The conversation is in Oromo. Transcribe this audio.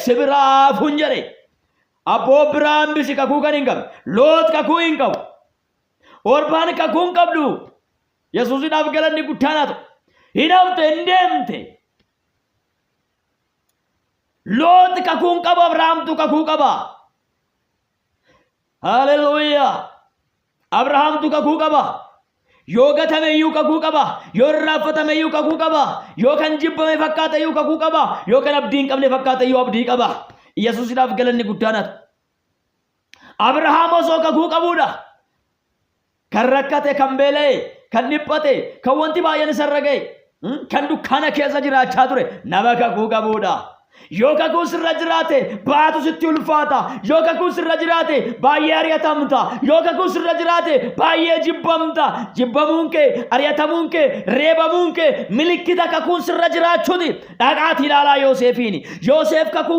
Sibira funjare. Apo Abraham bisi kakuu kan hin qabu. Loot kakuu hin qabu. Orbaan kakuu hin qabdu. Yesuusidhaaf galanni guddaan haa ta'u. Hin hafte hin deemte. Loot kakuu hin qabu. Abrahaamtu kakuu qaba. Haleluuyaa. Abrahaamtu kakuu qaba. Yoo gatame iyyuu kakuu qaba. Yoo irraanfatame iyyuu kakuu qaba. Yoo kan jibbame fakkaate iyyuu kakuu qaba. Yoo kan abdii hin qabne fakkaate iyyuu abdii qaba. Yesuusidhaaf galanni guddaan haa ta'u. Abrahaam osoo kakuu qabuudha. Kan rakkate, kan beela'e, kan dhiphate, kan wanti baay'een isarra ga'e, kan dukkaana keessa jiraachaa ture nama kakuu qabuudha. Yoo kakuu sirra jiraate baatu sitti ulfaata. Yoo kakuu sirra jiraate baay'ee ari'atamta. Yoo kakuu sirra jiraate baay'ee jibbamta. Jibbamuun kee, ari'atamuun kee, reebamuun kee milikkita kakuun sirra jiraachuuti. Dhaqaatii ilaalaa Yoosefiini. Yoosef kakuu